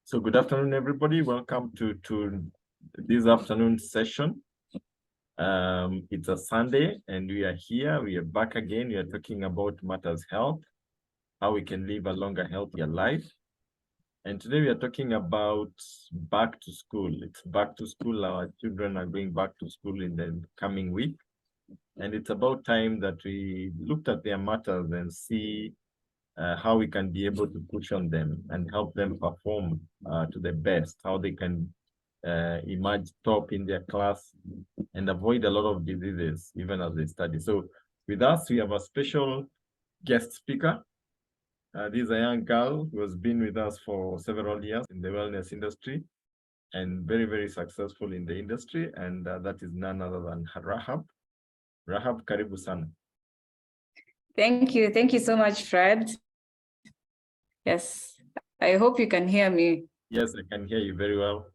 So good afternoon, everybody. Welcome to this afternoon session. It's a Sunday and we are here. We are back again. We are talking about matters health, how we can live a longer, healthier life. And today we are talking about back to school. It's back to school. Our children are going back to school in the coming week. And it's about time that we looked at their matters and see how we can be able to push on them and help them perform to the best, how they can emerge top in their class and avoid a lot of diseases even as they study. So with us, we have a special guest speaker. This is a young girl who has been with us for several years in the wellness industry and very, very successful in the industry. And that is none other than Rahab. Rahab, karibu sana. Thank you. Thank you so much, Fred. Yes, I hope you can hear me. Yes, I can hear you very well.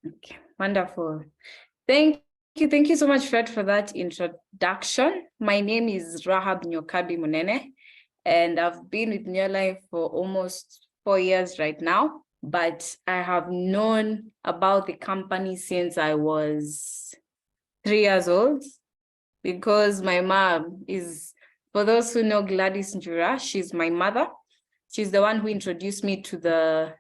Okay, wonderful. Thank you. Thank you so much, Fred, for that introduction. My name is Rahab Munene, and I've been with New Life for almost 4 years right now, but I have known about the company since I was 3 years old, because my mom is, for those who know Gladys Njura, she's my mother. She's the one who introduced me to the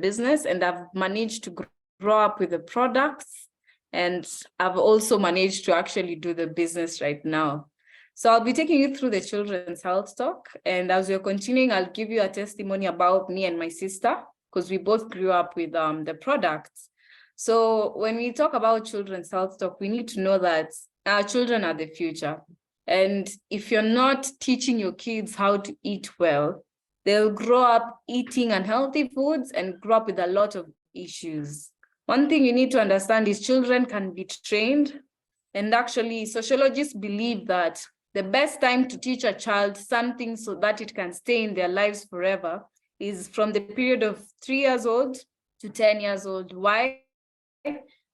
business, and I've managed to grow up with the products, and I've also managed to actually do the business right now. So I'll be taking you through the children's health talk, and as we're continuing, I'll give you a testimony about me and my sister, because we both grew up with the products. So when we talk about children's health talk, we need to know that our children are the future. And if you're not teaching your kids how to eat well, they'll grow up eating unhealthy foods and grow up with a lot of issues. One thing you need to understand is children can be trained. And actually, sociologists believe that the best time to teach a child something so that it can stay in their lives forever is from the period of 3 years old to 10 years old. Why?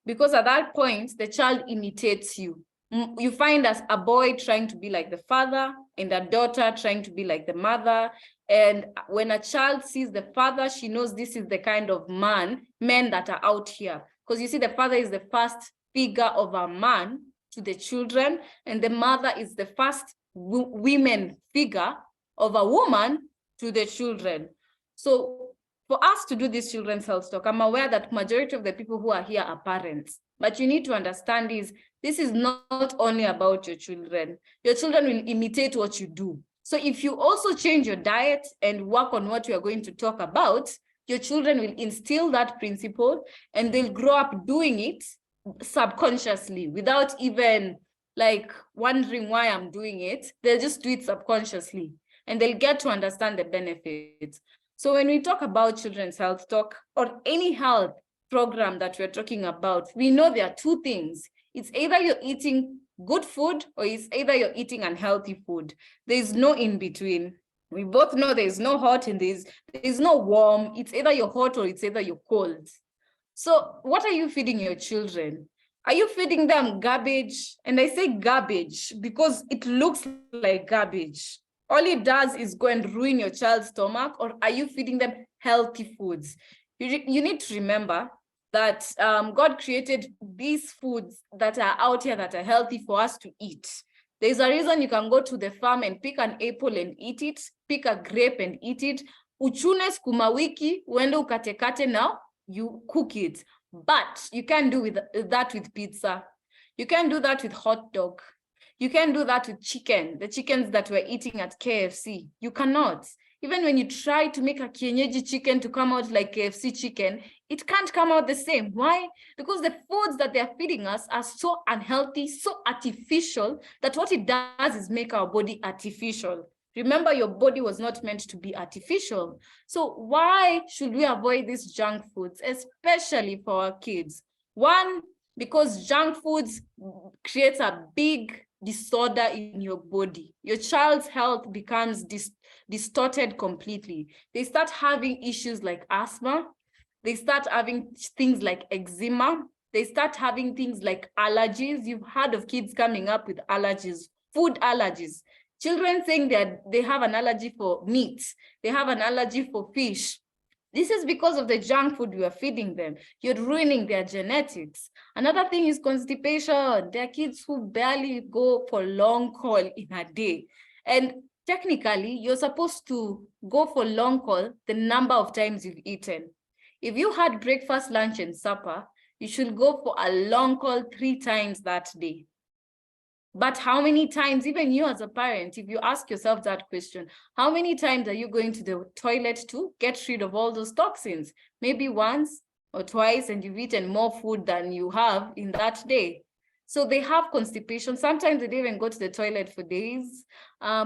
Because at that point, the child imitates you. You find as a boy trying to be like the father and a daughter trying to be like the mother. And when a child sees the father, she knows this is the kind of men that are out here. Because you see, the father is the first figure of a man to the children, and the mother is the first women figure of a woman to the children. So for us to do this children's health talk, I'm aware that majority of the people who are here are parents, but you need to understand this is not only about your children. Your children will imitate what you do. So if you also change your diet and work on what we are going to talk about, your children will instill that principle and they'll grow up doing it subconsciously without even like wondering why I'm doing it. They'll just do it subconsciously and they'll get to understand the benefits. So when we talk about children's health talk or any health program that we're talking about, we know there are two things. It's either you're eating good food or it's either you're eating unhealthy food. There's no in between. We both know there's no hot and there's no warm. It's either you're hot or it's either you're cold. So what are you feeding your children? Are you feeding them garbage? And I say garbage because it looks like garbage. All it does is go and ruin your child's stomach, or are you feeding them healthy foods? You need to remember that God created these foods that are out here that are healthy for us to eat. There's a reason you can go to the farm and pick an apple and eat it, pick a grape and eat it, uchune sukuma wiki, uende ukatekate now, you cook it. But you can't do that with pizza. You can't do that with hot dog. You can't do that with chicken, the chickens that we're eating at KFC. You cannot. Even when you try to make a kienyeji chicken to come out like KFC chicken, it can't come out the same. Why? Because the foods that they're feeding us are so unhealthy, so artificial, that what it does is make our body artificial. Remember, your body was not meant to be artificial. So why should we avoid these junk foods, especially for our kids? One, because junk foods creates a big disorder in your body. Your child's health becomes distorted completely. They start having issues like asthma. They start having things like eczema. They start having things like allergies. You've heard of kids coming up with allergies, food allergies. Children saying that they have an allergy for meat, they have an allergy for fish. This is because of the junk food you are feeding them. You're ruining their genetics. Another thing is constipation. There are kids who barely go for long call in a day. And technically, you're supposed to go for long call the number of times you've eaten. If you had breakfast, lunch, and supper, you should go for a long call 3 times that day. But how many times, even you as a parent, if you ask yourself that question, how many times are you going to the toilet to get rid of all those toxins? Maybe once or twice, and you've eaten more food than you have in that day. So they have constipation. Sometimes they don't even go to the toilet for days.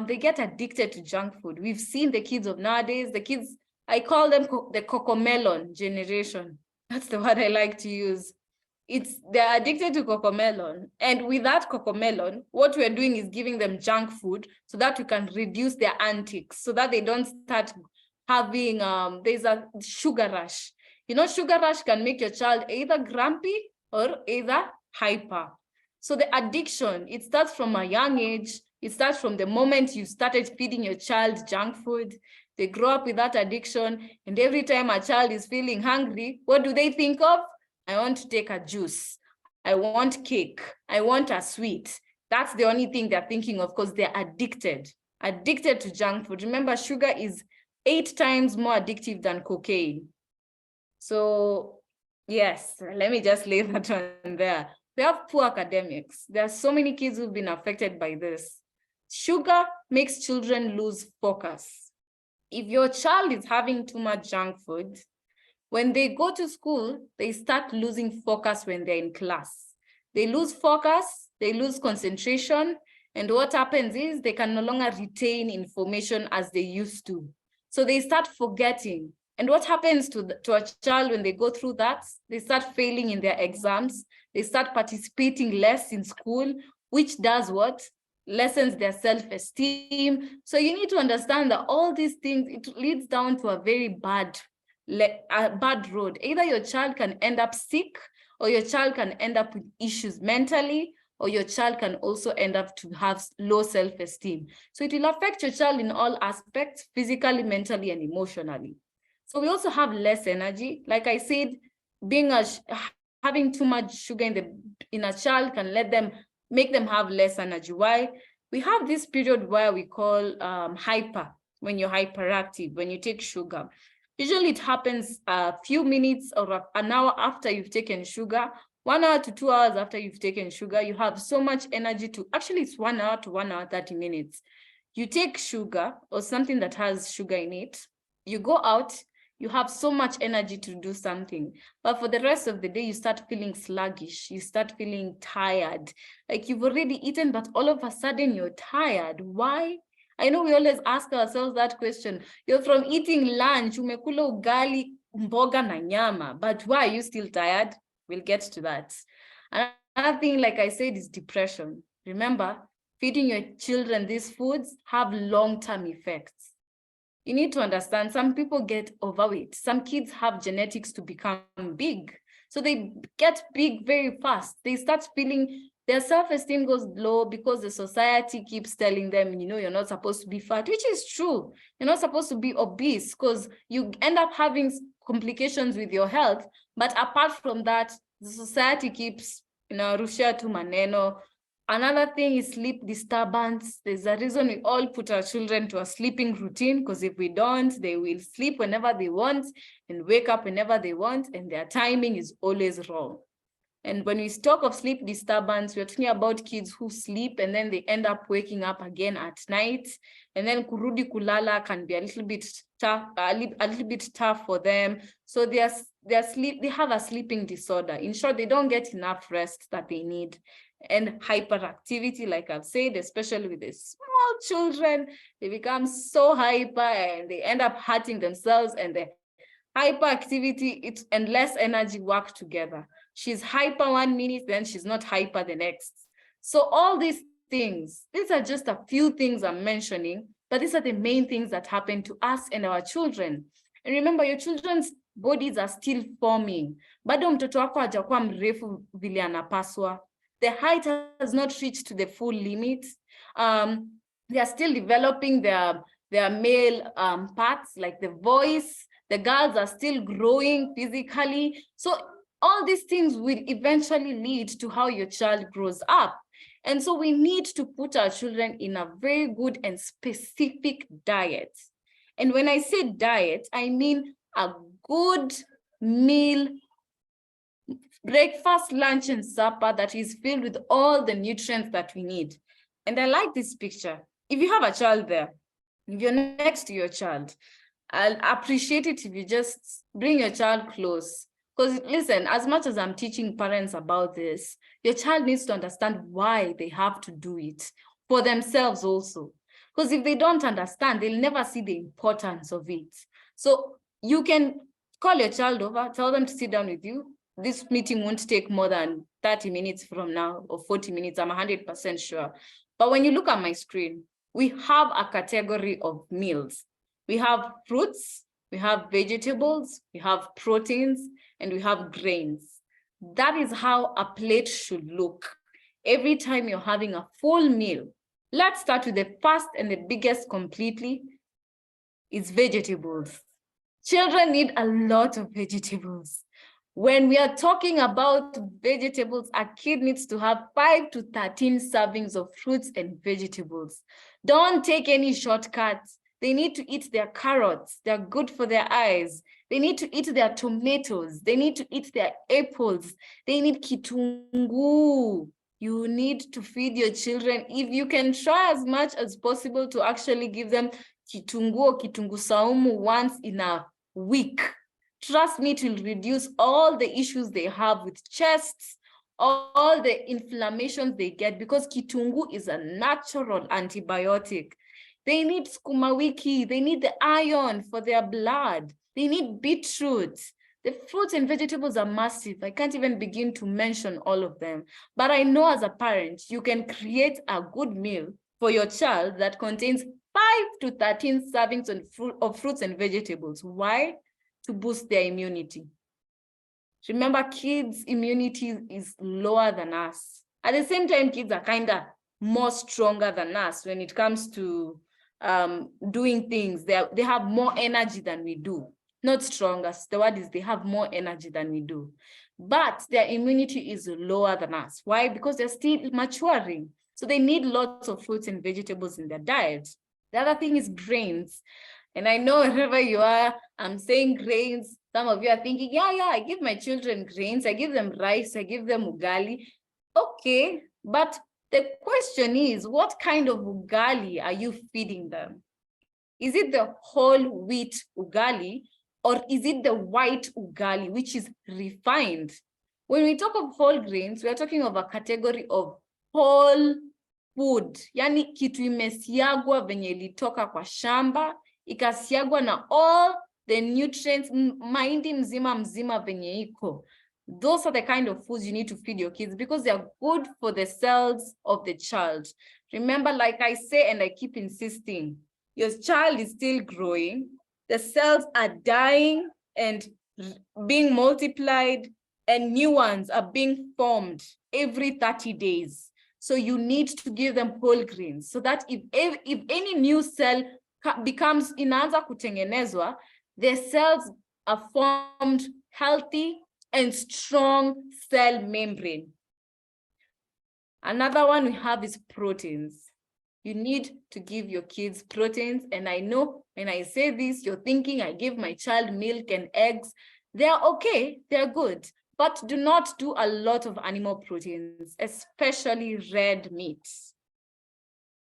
They get addicted to junk food. We've seen the kids of nowadays, the kids, I call them the cocomelon generation. That's the word I like to use. They're addicted to cocomelon. And with that cocomelon, what we're doing is giving them junk food so that we can reduce their antics, so that they don't start having, there's a sugar rush. You know, sugar rush can make your child either grumpy or either hyper. So the addiction, it starts from a young age. It starts from the moment you started feeding your child junk food. They grow up with that addiction. And every time a child is feeling hungry, what do they think of? I want to take a juice. I want cake. I want a sweet. That's the only thing they're thinking of, because they're addicted to junk food. Remember, sugar is 8 times more addictive than cocaine. So yes, let me just lay that one there. We have poor academics. There are so many kids who've been affected by this. Sugar makes children lose focus. If your child is having too much junk food, when they go to school, they start losing focus when they're in class. They lose focus, they lose concentration, and what happens is they can no longer retain information as they used to. So they start forgetting. And what happens to a child when they go through that? They start failing in their exams. They start participating less in school, which does what? Lessens their self-esteem. So you need to understand that all these things, it leads down to a very bad road. Either your child can end up sick, or your child can end up with issues mentally, or your child can also end up to have low self-esteem. So it will affect your child in all aspects, physically, mentally, and emotionally. So we also have less energy. Like I said, having too much sugar in a child can make them have less energy. Why? We have this period where we call hyper, when you're hyperactive, when you take sugar. Usually it happens a few minutes or an hour after you've taken sugar. 1 hour to 2 hours after you've taken sugar, you have so much energy actually it's 1 hour to 1 hour, 30 minutes. You take sugar or something that has sugar in it, you go out, you have so much energy to do something. But for the rest of the day, you start feeling sluggish, you start feeling tired. Like you've already eaten, but all of a sudden you're tired. Why? I know we always ask ourselves that question. You're from eating lunch, umekula ugali, mboga na nyama, but why are you still tired? We'll get to that. Another thing, like I said, is depression. Remember, feeding your children these foods have long-term effects. You need to understand, some people get overweight. Some kids have genetics to become big. So they get big very fast. They start feeling their self-esteem goes low because the society keeps telling them, you know, you're not supposed to be fat, which is true. You're not supposed to be obese because you end up having complications with your health. But apart from that, the society keeps, rushia to maneno. Another thing is sleep disturbance. There's a reason we all put our children to a sleeping routine, because if we don't, they will sleep whenever they want and wake up whenever they want, and their timing is always wrong. And when we talk of sleep disturbance, we're talking about kids who sleep and then they end up waking up again at night. And then kurudi kulala can be a little bit tough for them. So they have a sleeping disorder. In short, they don't get enough rest that they need. And hyperactivity, like I've said, especially with the small children, they become so hyper and they end up hurting themselves, and the hyperactivity and less energy work together. She's hyper 1 minute, then she's not hyper the next. So all these things, these are just a few things I'm mentioning, but these are the main things that happen to us and our children. And remember, your children's bodies are still forming. Bado mtoto wako hajakuwa mrefu vile anapaswa. The height has not reached to the full limit. They are still developing their male parts, like the voice. The girls are still growing physically. So all these things will eventually lead to how your child grows up. And so we need to put our children in a very good and specific diet. And when I say diet, I mean a good meal, breakfast, lunch, and supper that is filled with all the nutrients that we need. And I like this picture. If you have a child there, if you're next to your child, I'll appreciate it if you just bring your child close. Because listen, as much as I'm teaching parents about this, your child needs to understand why they have to do it for themselves also. Because if they don't understand, they'll never see the importance of it. So you can call your child over, tell them to sit down with you. This meeting won't take more than 30 minutes from now or 40 minutes, I'm 100% sure. But when you look at my screen, we have a category of meals. We have fruits, we have vegetables, we have proteins, and we have grains. That is how a plate should look every time you're having a full meal. Let's start with the first and the biggest completely, is vegetables. Children need a lot of vegetables. When we are talking about vegetables, a kid needs to have 5 to 13 servings of fruits and vegetables. Don't take any shortcuts. They need to eat their carrots. They're good for their eyes. They need to eat their tomatoes. They need to eat their apples. They need kitungu. You need to feed your children. If you can try as much as possible to actually give them kitungu or kitungu saumu once in a week, trust me, it will reduce all the issues they have with chests, all the inflammations they get, because kitungu is a natural antibiotic. They need sukuma wiki, they need the iron for their blood, they need beetroot. The fruits and vegetables are massive. I can't even begin to mention all of them. But I know as a parent, you can create a good meal for your child that contains 5 to 13 servings of fruits and vegetables. Why? To boost their immunity. Remember, kids' immunity is lower than us. At the same time, kids are kind of more stronger than us when it comes to doing things. They have more energy than we do. Not stronger, the word is they have more energy than we do. But their immunity is lower than us. Why? Because they're still maturing. So they need lots of fruits and vegetables in their diet. The other thing is grains. And I know wherever you are, I'm saying grains. Some of you are thinking, yeah, I give my children grains. I give them rice. I give them ugali. Okay, but the question is, what kind of ugali are you feeding them? Is it the whole wheat ugali, or is it the white ugali, which is refined? When we talk of whole grains, we are talking of a category of whole food. Yani kitu imesiagwa venye ilitoka kwa shamba, ikasiagwa na all the nutrients, mahindi mzima venye iko. Those are the kind of foods you need to feed your kids because they are good for the cells of the child. Remember, like I say, and I keep insisting, your child is still growing. The cells are dying and being multiplied, and new ones are being formed every 30 days. So you need to give them whole grains so that if any new cell becomes inaanza kutengenezwa, the cells are formed healthy and strong cell membrane. Another one we have is proteins. You need to give your kids proteins. And I know when I say this, you're thinking I give my child milk and eggs. They're okay, they're good, but do not do a lot of animal proteins, especially red meat.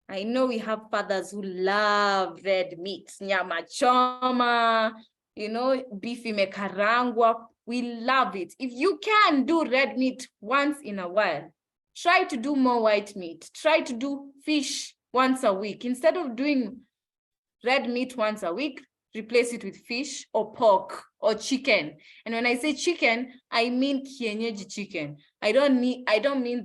I know we have fathers who love red meat, nyama choma, beef imekarangwa. We love it. If you can do red meat once in a while, try to do more white meat. Try to do fish once a week. Instead of doing red meat once a week, replace it with fish or pork or chicken. And when I say chicken, I mean kienyeji chicken. I don't mean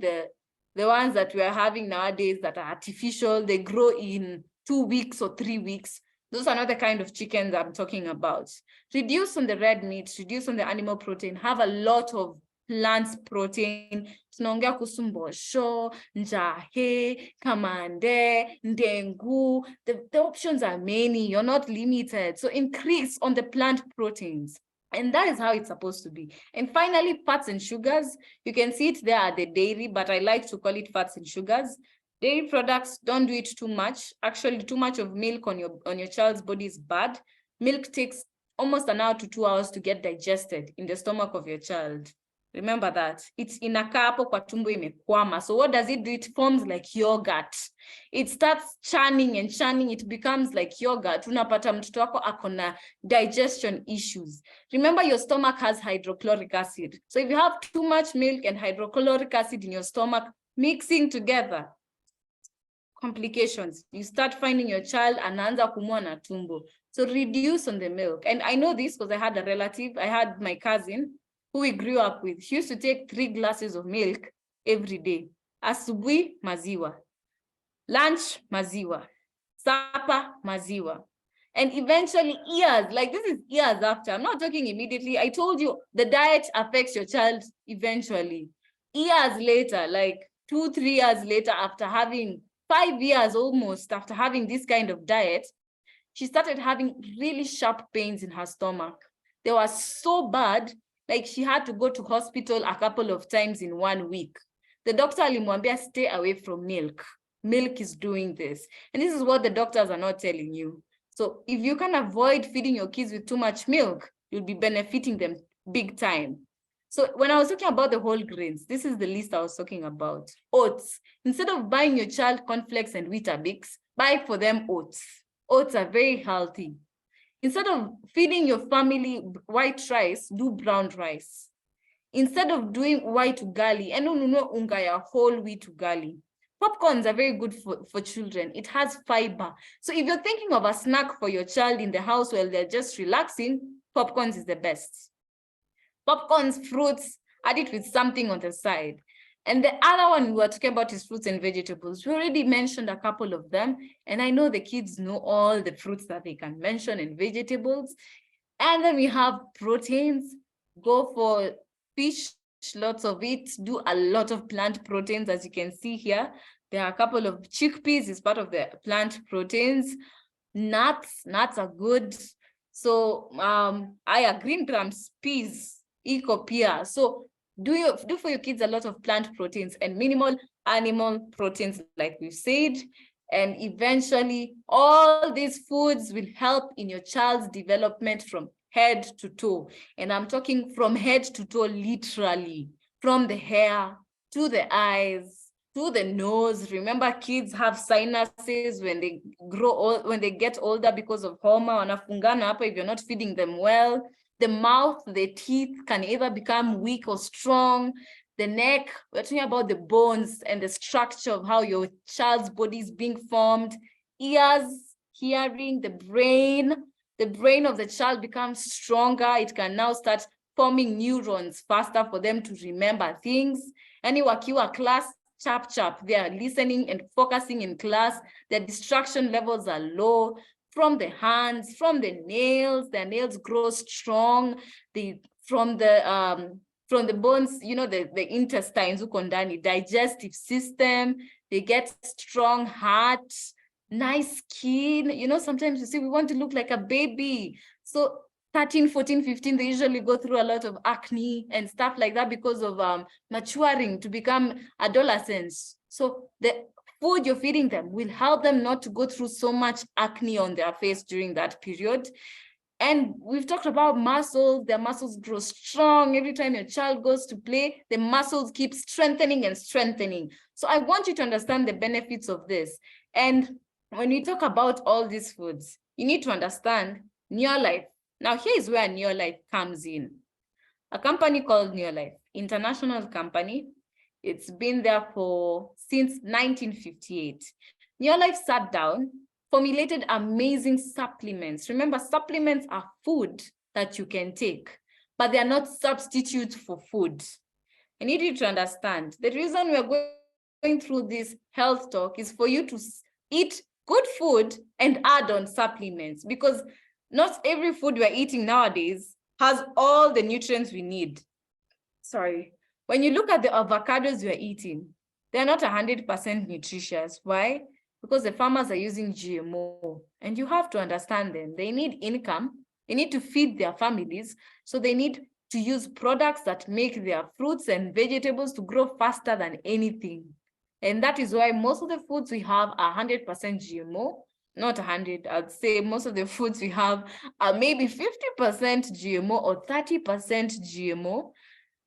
the ones that we are having nowadays that are artificial. They grow in 2 weeks or 3 weeks. Those are not the kind of chickens I'm talking about. Reduce on the red meat, reduce on the animal protein, have a lot of plant protein. Tunaongea kuhusu mbosho, njahe, kamande, ndengu. The options are many. You're not limited. So increase on the plant proteins. And that is how it's supposed to be. And finally, fats and sugars. You can see it there at the dairy, but I like to call it fats and sugars. Dairy products, don't do it too much. Actually, too much of milk on your child's body is bad. Milk takes almost an hour to 2 hours to get digested in the stomach of your child. Remember that. It's inakaa hapo kwa tumbo imekwama. So what does it do? It forms like yogurt. It starts churning and churning. It becomes like yogurt. Unapata mtoto wako akona digestion issues. Remember, your stomach has hydrochloric acid. So if you have too much milk and hydrochloric acid in your stomach mixing together, complications. You start finding your child anaanza kumwa na tumbo. So reduce on the milk. And I know this because I had a relative, I had my cousin who we grew up with. She used to take 3 glasses of milk every day. Asubuhi, maziwa. Lunch, maziwa. Supper, maziwa. And eventually years, like this is years after, I'm not talking immediately. I told you the diet affects your child eventually. Years later, like 2-3 years later, after having 5 years almost after having this kind of diet, she started having really sharp pains in her stomach. They were so bad, like she had to go to hospital a couple of times in 1 week. The doctor alimwambia, stay away from milk. Milk is doing this. And this is what the doctors are not telling you. So if you can avoid feeding your kids with too much milk, you'll be benefiting them big time. So when I was talking about the whole grains, this is the list I was talking about. Oats. Instead of buying your child cornflakes and Weetabix, buy for them oats. Oats are very healthy. Instead of feeding your family white rice, do brown rice. Instead of doing white ugali, and no unga ya whole wheat ugali. Popcorns are very good for children. It has fiber. So if you're thinking of a snack for your child in the house while they're just relaxing, popcorns is the best. Popcorns, fruits, add it with something on the side. And the other one we were talking about is fruits and vegetables. We already mentioned a couple of them. And I know the kids know all the fruits that they can mention and vegetables. And then we have proteins. Go for fish, lots of it. Do a lot of plant proteins, as you can see here. There are a couple of chickpeas is part of the plant proteins. Nuts are good. So green grams, peas, ecopia. So do for your kids a lot of plant proteins and minimal animal proteins, like we've said. And eventually, all these foods will help in your child's development from head to toe. And I'm talking from head to toe, literally, from the hair to the eyes, to the nose. Remember, kids have sinuses when they grow old, when they get older because of homa, wanafungana hapa if you're not feeding them well. The mouth, the teeth can either become weak or strong. The neck, we're talking about the bones and the structure of how your child's body is being formed. Ears, hearing, the brain of the child becomes stronger. It can now start forming neurons faster for them to remember things. Any wakiwa class, chap, they are listening and focusing in class. Their distraction levels are low. From the hands, from the nails, their nails grow strong. From the bones, you know, the intestines, ukondani, digestive system, they get strong heart, nice skin. You know, sometimes you see, we want to look like a baby. So 13, 14, 15, they usually go through a lot of acne and stuff like that because of maturing to become adolescents. So the food you're feeding them will help them not to go through so much acne on their face during that period. And we've talked about muscles. Their muscles grow strong. Every time your child goes to play, the muscles keep strengthening and strengthening. So I want you to understand the benefits of this. And when we talk about all these foods, you need to understand Neolife. Now, here's where Neolife comes in. A company called Neolife, international company. It's been there since 1958. Neolife sat down, formulated amazing supplements. Remember, supplements are food that you can take, but they are not substitutes for food. I need you to understand the reason we're going through this health talk is for you to eat good food and add on supplements, because not every food we're eating nowadays has all the nutrients we need. Sorry. When you look at the avocados you're eating, they're not 100% nutritious. Why? Because the farmers are using GMO, and you have to understand them. They need income, they need to feed their families, so they need to use products that make their fruits and vegetables to grow faster than anything. And that is why most of the foods we have are 100% GMO, not 100, I'd say most of the foods we have are maybe 50% GMO or 30% GMO,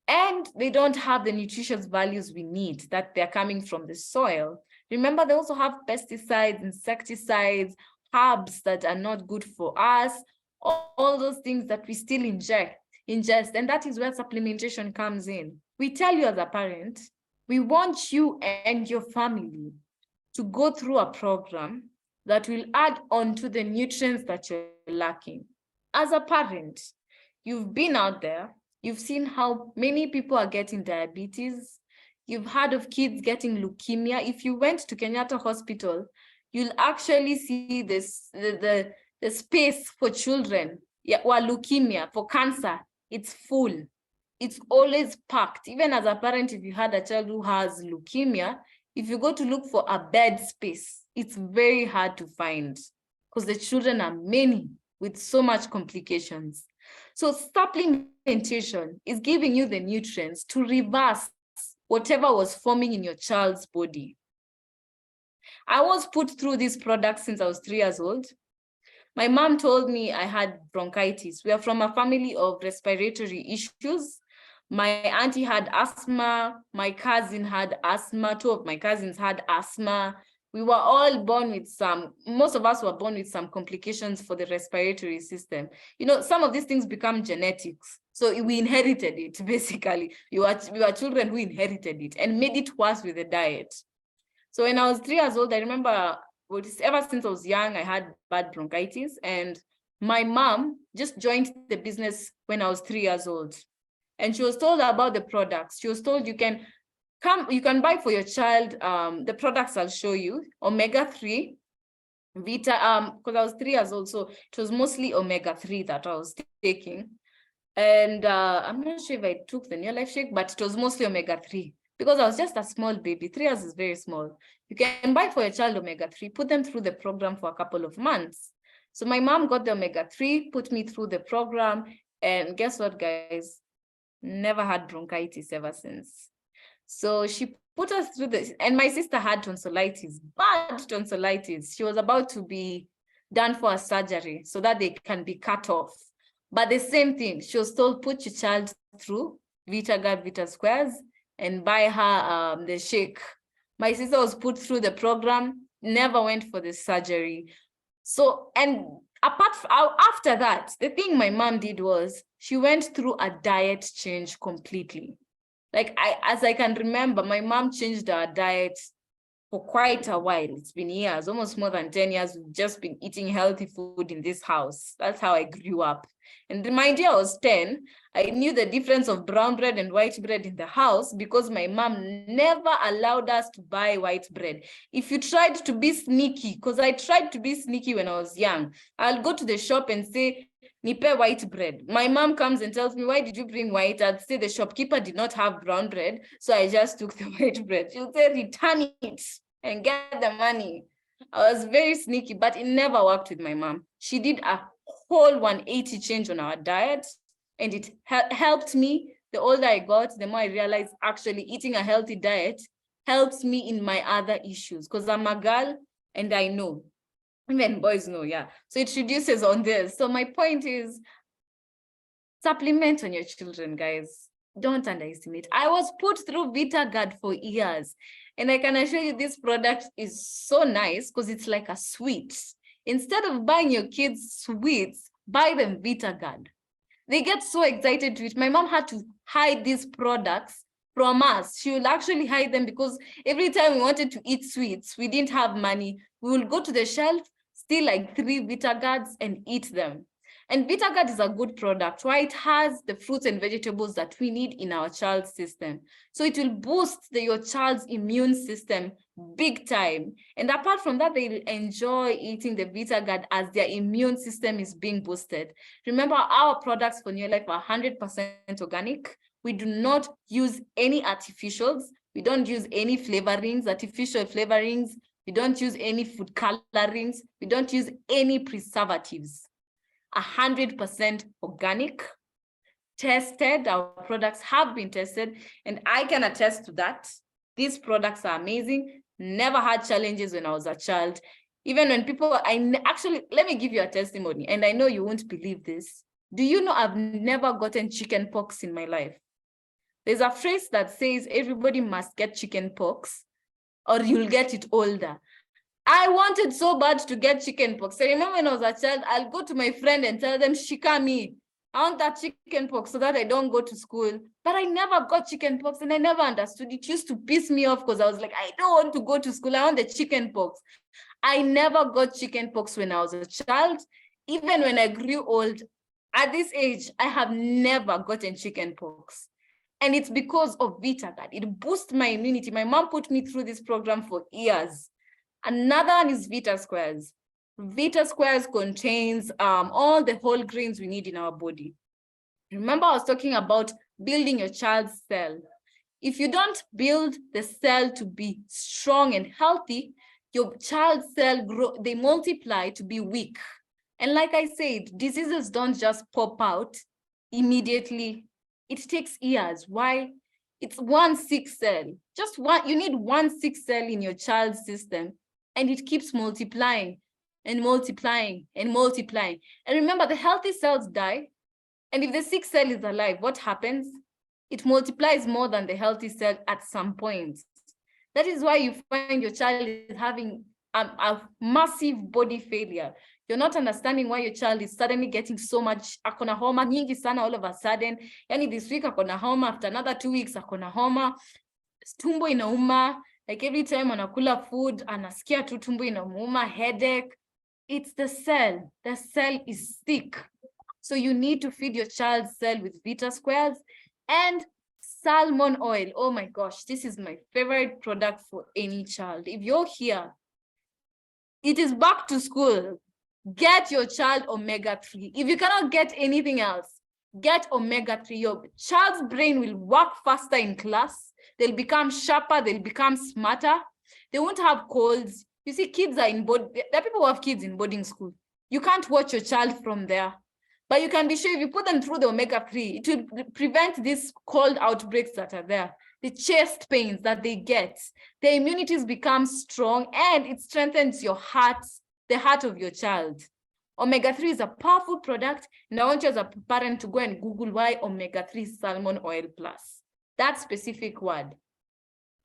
and they don't have the nutritious values we need that they're coming from the soil. Remember, they also have pesticides, insecticides, herbs that are not good for us, all those things that we still ingest. And that is where supplementation comes in. We tell you as a parent, we want you and your family to go through a program that will add on to the nutrients that you're lacking. As a parent, you've been out there, you've seen how many people are getting diabetes. You've heard of kids getting leukemia. If you went to Kenyatta Hospital, you'll actually see this the space for children, or leukemia, for cancer. It's full. It's always packed. Even as a parent, if you had a child who has leukemia, if you go to look for a bed space, it's very hard to find because the children are many with so much complications. So supplementation is giving you the nutrients to reverse whatever was forming in your child's body. I was put through this product since I was 3 years old. My mom told me I had bronchitis. We are from a family of respiratory issues. My auntie had asthma. My cousin had asthma. 2 of my cousins had asthma. We were all born with most of us were born with some complications for the respiratory system. You know, some of these things become genetics. So we inherited it, basically. We were children who inherited it and made it worse with the diet. So when I was 3 years old, I remember, ever since I was young, I had bad bronchitis. And my mom just joined the business when I was 3 years old. And she was told about the products. She was told you can buy for your child the products I'll show you, omega-3, Vita, because I was 3 years old, so it was mostly omega-3 that I was taking. And I'm not sure if I took the New Life Shake, but it was mostly omega-3 because I was just a small baby. 3 years is very small. You can buy for your child omega-3, put them through the program for a couple of months. So my mom got the omega-3, put me through the program, and guess what, guys? Never had bronchitis ever since. So she put us through this, and my sister had tonsillitis, bad tonsillitis. She was about to be done for a surgery so that they can be cut off. But the same thing, she was told, put your child through VitaGuard, Vita Squares, and buy her the shake. My sister was put through the program, never went for the surgery. So, and after that, the thing my mom did was she went through a diet change completely. Like as I can remember, my mom changed our diet for quite a while. It's been years, almost more than 10 years. We've just been eating healthy food in this house. That's how I grew up. And my dear, I was 10. I knew the difference of brown bread and white bread in the house because my mom never allowed us to buy white bread. If you tried to be sneaky, because I tried to be sneaky when I was young, I'll go to the shop and say, nipe white bread. My mom comes and tells me, why did you bring white? I'd say the shopkeeper did not have brown bread, so I just took the white bread. She'll say, return it and get the money. I was very sneaky, but it never worked with my mom. She did a whole 180 change on our diet, and it helped me. The older I got, the more I realized actually eating a healthy diet helps me in my other issues because I'm a girl and I know. Even boys know, yeah. So it reduces on this. So my point is, supplement on your children, guys. Don't underestimate. I was put through VitaGuard for years. And I can assure you this product is so nice because it's like a sweet. Instead of buying your kids sweets, buy them VitaGuard. They get so excited to it. My mom had to hide these products from us. She will actually hide them because every time we wanted to eat sweets, we didn't have money. We will go to the shelf, steal like 3 VitaGuards and eat them. And VitaGuard is a good product, why it has the fruits and vegetables that we need in our child's system. So it will boost your child's immune system big time. And apart from that, they will enjoy eating the VitaGuard as their immune system is being boosted. Remember, our products for New Life are 100% organic. We do not use any artificials. We don't use any flavorings, artificial flavorings. We don't use any food colorings. We don't use any preservatives. 100% organic, tested. Our products have been tested, and I can attest to that. These products are amazing. Never had challenges when I was a child. Even when people, actually, let me give you a testimony, and I know you won't believe this. Do you know I've never gotten chicken pox in my life? There's a phrase that says everybody must get chicken pox or you'll get it older. I wanted so bad to get chicken pox. I remember when I was a child, I'll go to my friend and tell them, shika me, I want that chicken pox so that I don't go to school. But I never got chicken pox and I never understood. It used to piss me off because I was like, I don't want to go to school. I want the chicken pox. I never got chicken pox when I was a child. Even when I grew old, at this age, I have never gotten chicken pox. And it's because of VitaGuard. It boosts my immunity. My mom put me through this program for years. Another one is Vita Squares. Vita Squares contains all the whole grains we need in our body. Remember, I was talking about building your child's cell. If you don't build the cell to be strong and healthy, your child's cell they multiply to be weak. And like I said, diseases don't just pop out immediately. It takes years. Why? It's one sick cell. Just one, you need one sick cell in your child's system, and it keeps multiplying and multiplying and multiplying. And remember, the healthy cells die. And if the sick cell is alive, what happens? It multiplies more than the healthy cell at some point. That is why you find your child is having a massive body failure. You're not understanding why your child is suddenly getting so much akona homa nyingi sana all of a sudden. Yani this week akona homa, after another 2 weeks akona homa, tumbo inauma, like every time anakula food anasikia tu tumbo inauma, headache. It's the cell. The cell is sick. So you need to feed your child's cell with Vita Squares and salmon oil. Oh my gosh, this is my favorite product for any child. If you're here, it is back to school. Get your child omega-3. If you cannot get anything else, get omega-3. Your child's brain will work faster in class. They'll become sharper. They'll become smarter. They won't have colds. You see, kids are in board. There are people who have kids in boarding school. You can't watch your child from there. But you can be sure if you put them through the omega-3, it will prevent these cold outbreaks that are there, the chest pains that they get. Their immunities become strong, and it strengthens your heart, the heart of your child. Omega-3 is a powerful product, and I want you as a parent to go and Google why omega-3 salmon oil plus. That specific word.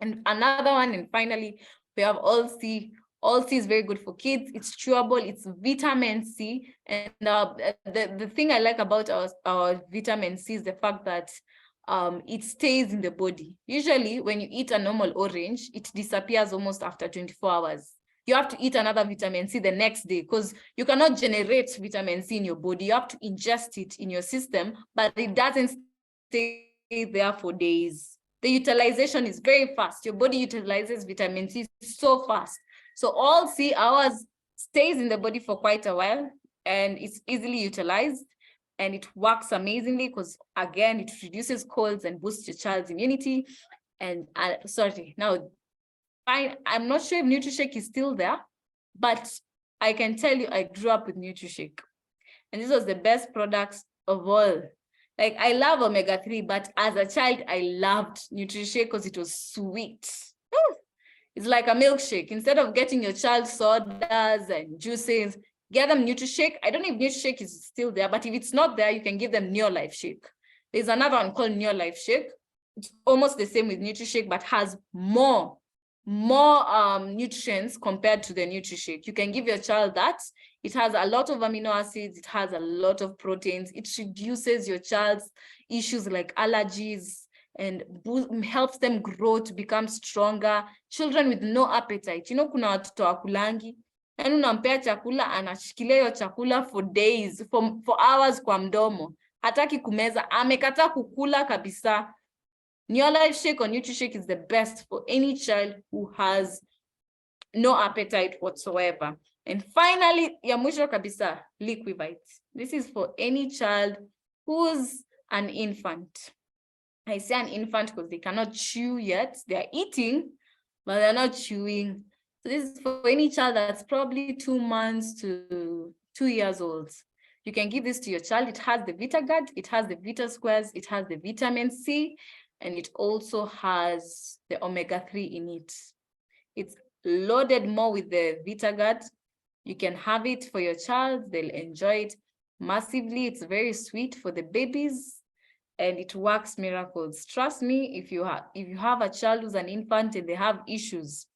And another one, and finally, we have all C. All C is very good for kids. It's chewable. It's vitamin C. And the thing I like about our vitamin C is the fact that it stays in the body. Usually, when you eat a normal orange, it disappears almost after 24 hours. You have to eat another vitamin C the next day because you cannot generate vitamin C in your body. You have to ingest it in your system, but it doesn't stay there for days. The utilization is very fast. Your body utilizes vitamin C so fast. So all C hours stays in the body for quite a while, and it's easily utilized, and it works amazingly because, again, it reduces colds and boosts your child's immunity. And now, I'm not sure if NutriShake is still there, but I can tell you I grew up with NutriShake. And this was the best products of all. Like, I love omega-3, but as a child, I loved NutriShake because it was sweet. It's like a milkshake. Instead of getting your child sodas and juices, get them NutriShake. I don't know if NutriShake is still there, but if it's not there, you can give them Neolife Shake. There's another one called Neolife Shake. It's almost the same with NutriShake, but has more nutrients compared to the NutriShake. You can give your child that. It has a lot of amino acids. It has a lot of proteins. It reduces your child's issues like allergies and helps them grow to become stronger. Children with no appetite. You know, kuna watoto wakulangi. Yani unampea chakula, anashikilia hiyo chakula for days, for hours kwa mdomo. Hataki kumeza, amekataa kukula kabisa. Neolife Shake or NutriShake is the best for any child who has no appetite whatsoever. And finally, ya mwisho kabisa, Liquivite. This is for any child who's an infant. I say an infant because they cannot chew yet. They're eating, but they're not chewing. So this is for any child that's probably 2 months to 2 years old. You can give this to your child. It has the VitaGuard, it has the Vita Squares, it has the vitamin C, and it also has the omega-3 in it. It's loaded more with the VitaGuard. You can have it for your child. They'll enjoy it massively. It's very sweet for the babies, and it works miracles. Trust me, if you have a child who's an infant and they have issues,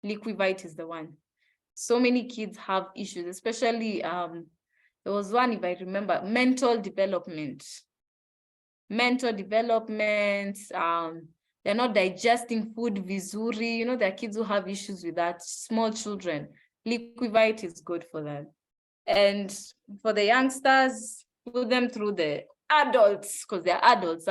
Liquivite is the one. So many kids have issues, especially there was one, if I remember, mental development. Mental development, they're not digesting food vizuri. You know, there are kids who have issues with that, small children. Liquivite is good for them. And for the youngsters, put them through the adults, because they're adults.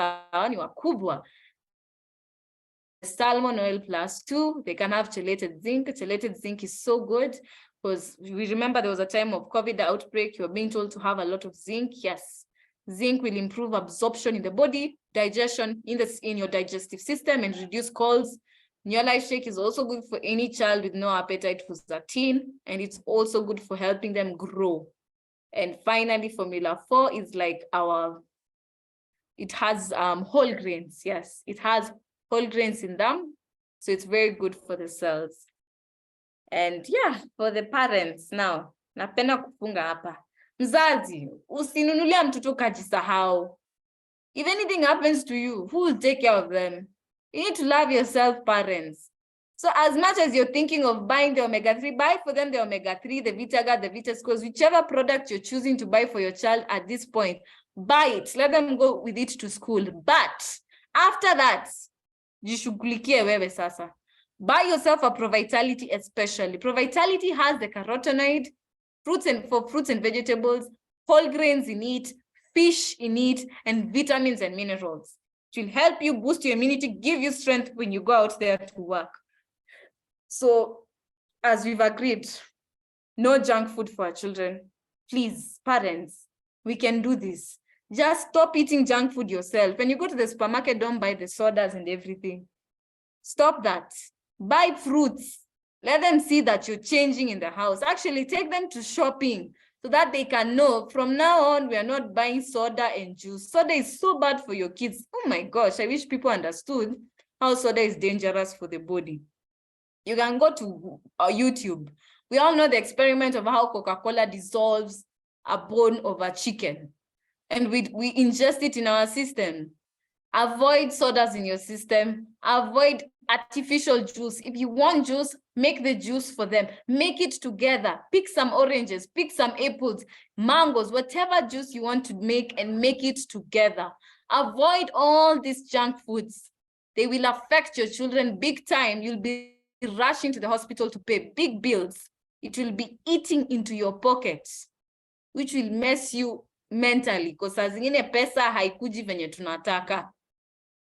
Salmon oil +2, they can have chelated zinc. Chelated zinc is so good because we remember there was a time of COVID outbreak, you're being told to have a lot of zinc. Yes, zinc will improve absorption in the body, digestion in your digestive system, and reduce colds. Life Shake is also good for any child with no appetite who's a teen, and it's also good for helping them grow. And finally, Formula 4 is like it has whole grains. Yes, it has whole grains in them, so it's very good for the cells. And yeah, for the parents now, napenda kufunga hapa. Mzazi, usinunulia mtoto kajisahau. If anything happens to you, who will take care of them? You need to love yourself, parents. So as much as you're thinking of buying the omega-3, buy for them the omega-3, the VitaGuard, the Vitasquares, whichever product you're choosing to buy for your child at this point, buy it. Let them go with it to school. But after that, jishughulikie wewe sasa. Buy yourself a ProVitality especially. ProVitality has the carotenoid, fruits and vegetables, whole grains in it, fish in it, and vitamins and minerals. It will help you boost your immunity, give you strength when you go out there to work. So, as we've agreed, no junk food for our children. Please, parents, we can do this. Just stop eating junk food yourself. When you go to the supermarket, don't buy the sodas and everything. Stop that. Buy fruits. Let them see that you're changing in the house. Actually, take them to shopping so that they can know from now on, we are not buying soda and juice. Soda is so bad for your kids. Oh my gosh, I wish people understood how soda is dangerous for the body. You can go to YouTube. We all know the experiment of how Coca-Cola dissolves a bone of a chicken, and we ingest it in our system. Avoid sodas in your system. Avoid artificial juice. If you want juice, make the juice for them. Make it together. Pick some oranges, pick some apples, mangoes, whatever juice you want to make, and make it together. Avoid all these junk foods. They will affect your children big time. You'll be rushing to the hospital to pay big bills. It will be eating into your pockets, which will mess you mentally, because saa zingine pesa haikuji venye tunataka.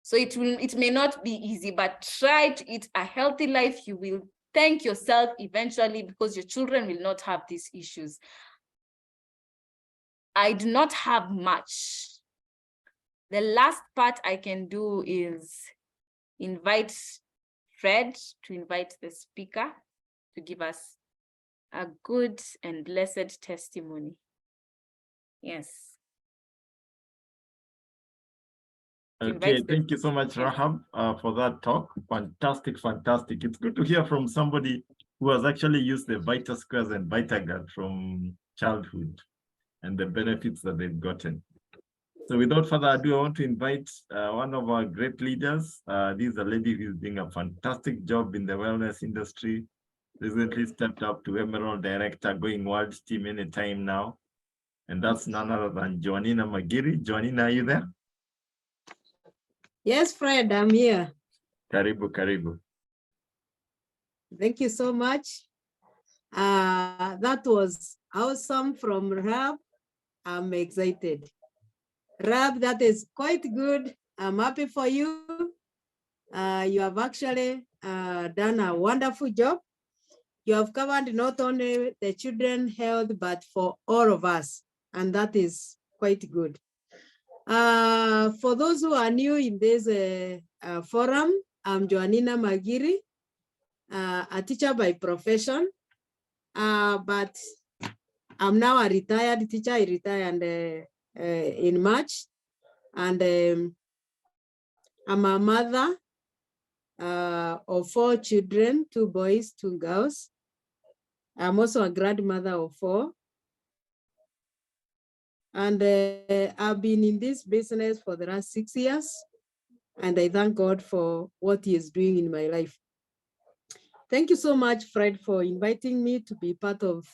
So it may not be easy, but try to eat a healthy life. You will thank yourself eventually, because your children will not have these issues. I do not have much. The last part I can do is invite Fred to invite the speaker to give us a good and blessed testimony. Yes. Okay, thank you so much, Rahab, for that talk. Fantastic. It's good to hear from somebody who has actually used the Vita Squares and VitaGuard from childhood and the benefits that they've gotten. So without further ado, I want to invite one of our great leaders. This is a lady who's doing a fantastic job in the wellness industry. Recently stepped up to Emerald Director, going world team anytime now. And that's none other than Joanina Magiri. Joanina, are you there? Yes, Fred, I'm here. Karibu. Thank you so much. That was awesome from Rahab. I'm excited. Rahab, that is quite good. I'm happy for you. You have actually done a wonderful job. You have covered not only the children's health, but for all of us. And that is quite good. For those who are new in this forum, I'm Joanina Magiri, a teacher by profession, but I'm now a retired teacher. I retired in March, and I'm a mother of 4 children, 2 boys, 2 girls. I'm also a grandmother of 4. And I've been in this business for the last 6 years, and I thank God for what He is doing in my life. Thank you so much, Fred, for inviting me to be part of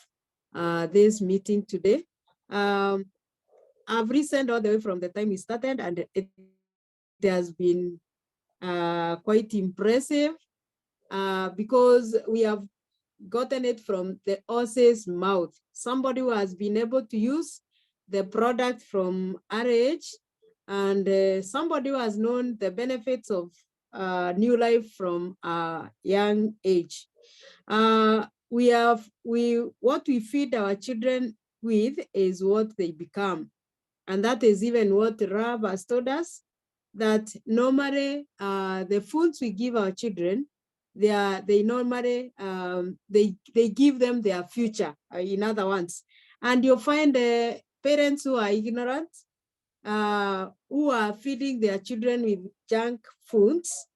this meeting today. I've listened all the way from the time we started, and it has been quite impressive because we have gotten it from the horse's mouth. Somebody who has been able to use the product from RH, and somebody who has known the benefits of new life from a young age. What we feed our children with is what they become. And that is even what Rahab has told us, that normally the foods we give our children, they normally they give them their future, in other words. And you'll find parents who are ignorant, who are feeding their children with junk foods.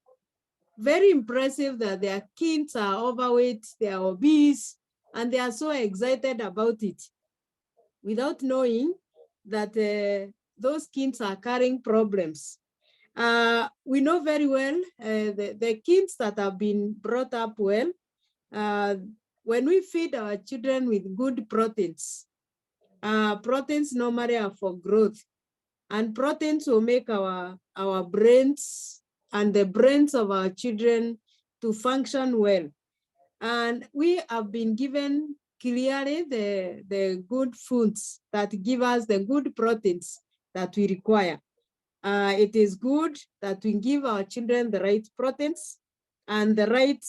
Very impressive that their kids are overweight, they are obese, and they are so excited about it without knowing that those kids are carrying problems. We know very well the kids that have been brought up well, when we feed our children with good proteins, proteins normally are for growth, and proteins will make our brains and the brains of our children to function well. And we have been given clearly the good foods that give us the good proteins that we require. It is good that we give our children the right proteins and the right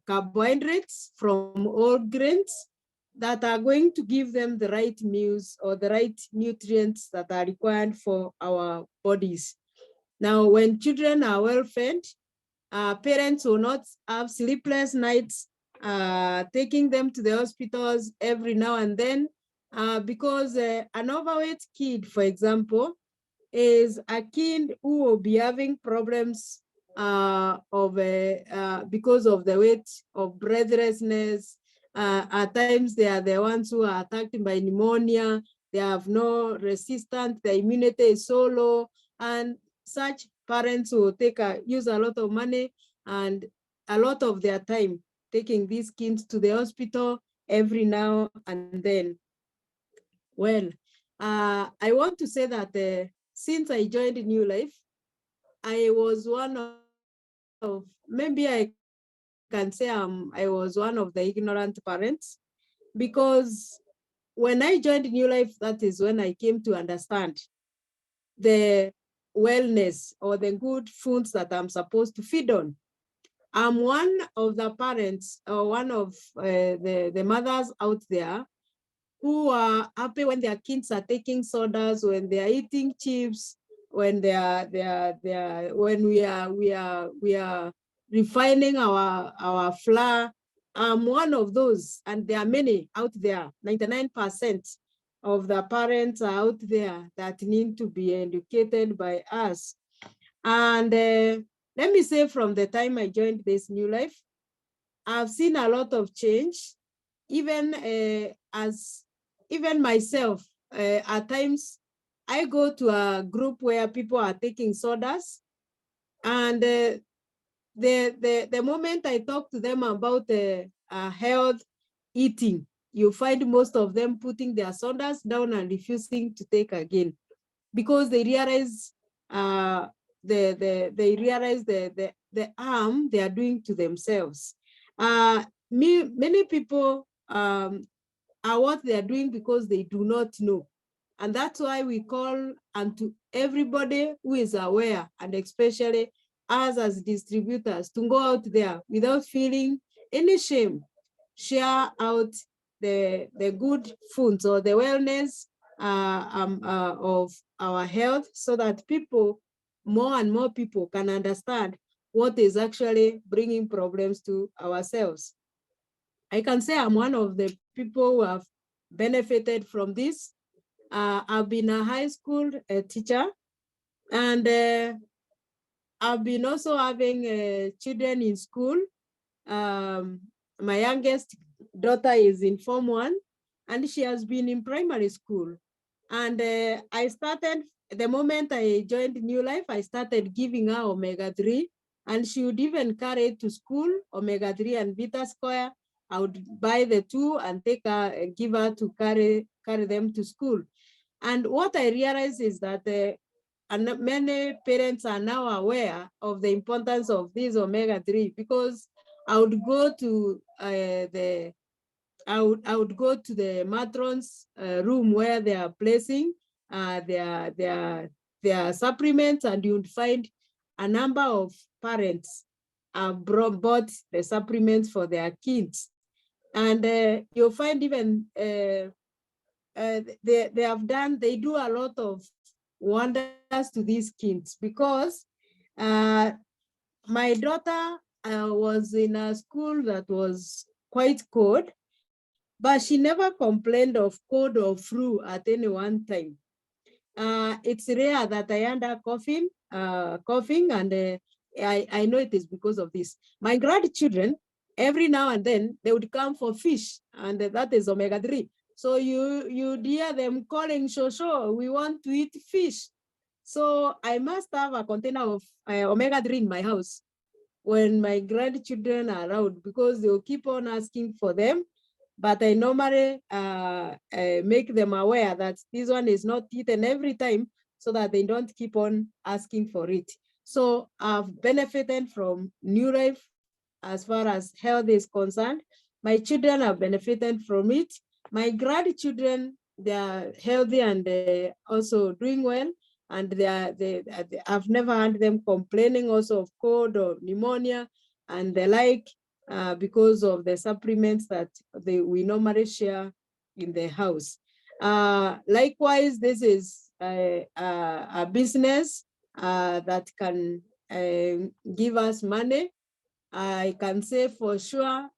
carbohydrates from all grains that are going to give them the right meals or the right nutrients that are required for our bodies. Now, when children are well fed, parents will not have sleepless nights, taking them to the hospitals every now and then, because an overweight kid, for example, is a kid who will be having problems because of the weight, of breathlessness. At times, they are the ones who are attacked by pneumonia. They have no resistance. The immunity is so low, and such parents will use a lot of money and a lot of their time taking these kids to the hospital every now and then. Well, I want to say that since I joined New Life, I was one of, maybe I can say I was one of the ignorant parents, because when I joined New Life, that is when I came to understand the wellness or the good foods that I'm supposed to feed on. I'm one of the parents, or one of the mothers out there who are happy when their kids are taking sodas, when they are eating chips, when when we are refining our flour. I'm one of those, and there are many out there. 99% of the parents are out there that need to be educated by us. And let me say, from the time I joined this New Life, I've seen a lot of change, even even myself. At times, I go to a group where people are taking sodas, and the moment I talk to them about health eating, you find most of them putting their sodas down and refusing to take again, because they realize the harm they are doing to themselves. Many people are what they are doing because they do not know. And that's why we call unto everybody who is aware, and especially us as distributors, to go out there without feeling any shame, share out the good foods or the wellness of our health, so that more and more people can understand what is actually bringing problems to ourselves. I can say I'm one of the people who have benefited from this. I've been a high school teacher, and I've been also having children in school. My youngest daughter is in Form 1, and she has been in primary school. And I started, the moment I joined New Life, I started giving her omega-3, and she would even carry it to school, omega-3 and Vita Square. I would buy the two and take her, give her to carry them to school. And what I realized is that and many parents are now aware of the importance of these omega-3, because I would go to the matrons room where they are placing their supplements, and you would find a number of parents bought the supplements for their kids. And you'll find even they do a lot of wonders to these kids, because my daughter was in a school that was quite cold, but she never complained of cold or flu at any one time. It's rare that I end up coughing, and I know it is because of this. My grandchildren, every now and then, they would come for fish, and that is omega-3. So you hear them calling, Shosho, we want to eat fish. So I must have a container of omega-3 in my house when my grandchildren are around, because they'll keep on asking for them. But I normally make them aware that this one is not eaten every time, so that they don't keep on asking for it. So I've benefited from New Life as far as health is concerned. My children have benefited from it. My grandchildren, they are healthy and also doing well. And I've never heard them complaining also of cold or pneumonia and the like, because of the supplements that we normally share in the house. Likewise, this is a business that can give us money. I can say for sure,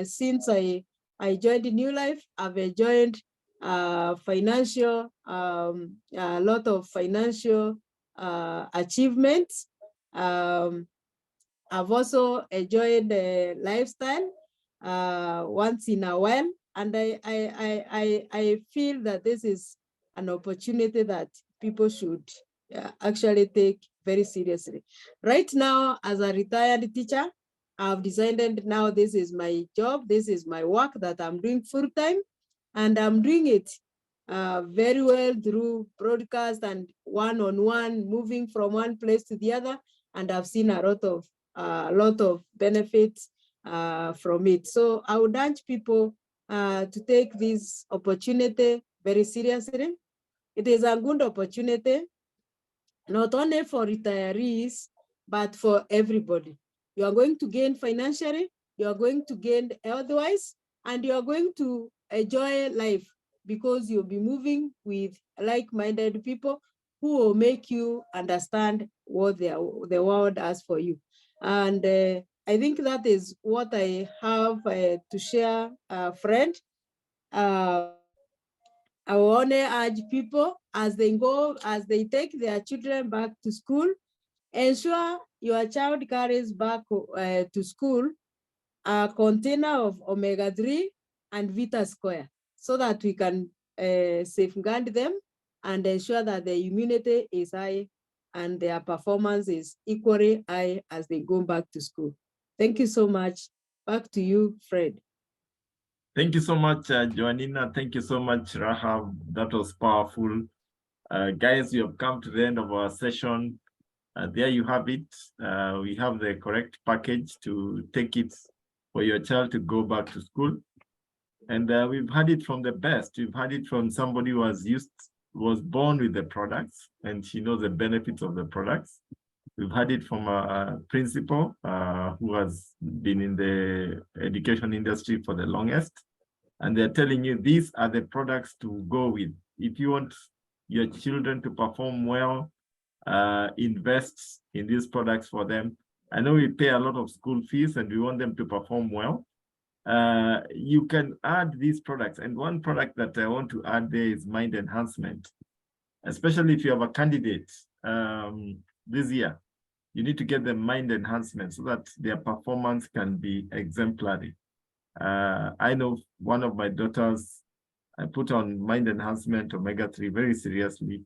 since I joined New Life, I've enjoyed a lot of financial achievements. I've also enjoyed the lifestyle once in a while, and I feel that this is an opportunity that people should actually take very seriously. Right now, as a retired teacher, I've decided now this is my job, this is my work that I'm doing full time, and I'm doing it very well through broadcast and one-on-one, moving from one place to the other, and I've seen a lot of benefits from it. So I would urge people to take this opportunity very seriously. It is a good opportunity, not only for retirees, but for everybody. You are going to gain financially, you are going to gain health-wise, and you are going to enjoy life, because you'll be moving with like-minded people who will make you understand what the world has for you. And I think that is what I have to share, friend. I want to urge people as they take their children back to school, ensure your child carries back to school a container of omega-3 and Vita Square, so that we can safeguard them and ensure that their immunity is high and their performance is equally high as they go back to school. Thank you so much. Back to you, Fred. Thank you so much, Joanina. Thank you so much, Rahab. That was powerful. Guys, we have come to the end of our session. There you have it. We have the correct package to take it for your child to go back to school. And we've had it from the best. We've had it from somebody who was born with the products, and she knows the benefits of the products. We've had it from a principal who has been in the education industry for the longest. And they're telling you these are the products to go with if you want your children to perform well, invest in these products for them. I know we pay a lot of school fees and we want them to perform well. You can add these products. And one product that I want to add there is mind enhancement, especially if you have a candidate this year. You need to get them mind enhancement so that their performance can be exemplary. I know one of my daughters, I put on mind enhancement omega-3 very seriously,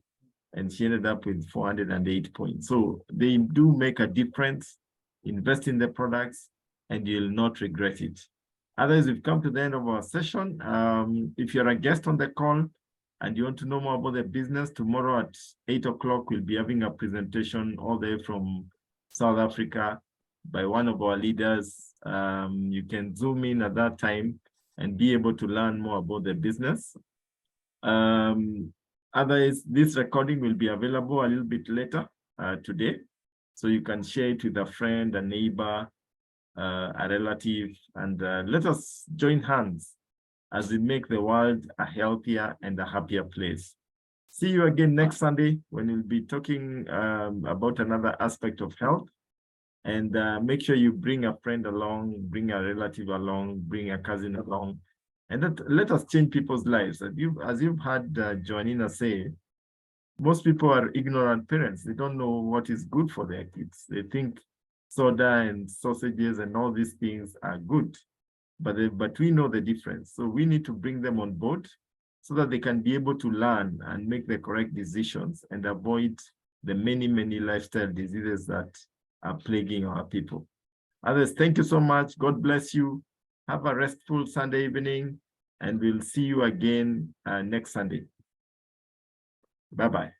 and she ended up with 408 points. So they do make a difference. Invest in the products and you'll not regret it. Otherwise, we've come to the end of our session. If you're a guest on the call and you want to know more about the business, tomorrow at 8 o'clock, we'll be having a presentation all the way from South Africa by one of our leaders. You can zoom in at that time and be able to learn more about the business. Otherwise, this recording will be available a little bit later today. So you can share it with a friend, a neighbor, a relative, and let us join hands as we make the world a healthier and a happier place. See you again next Sunday when we'll be talking about another aspect of health. And make sure you bring a friend along, bring a relative along, bring a cousin along, and let us change people's lives. As you've heard Joanina say, most people are ignorant parents. They don't know what is good for their kids. They think soda and sausages and all these things are good, but we know the difference. So we need to bring them on board so that they can be able to learn and make the correct decisions and avoid the many, many lifestyle diseases that are plaguing our people. Others, thank you so much. God bless you. Have a restful Sunday evening, and we'll see you again next Sunday. Bye-bye.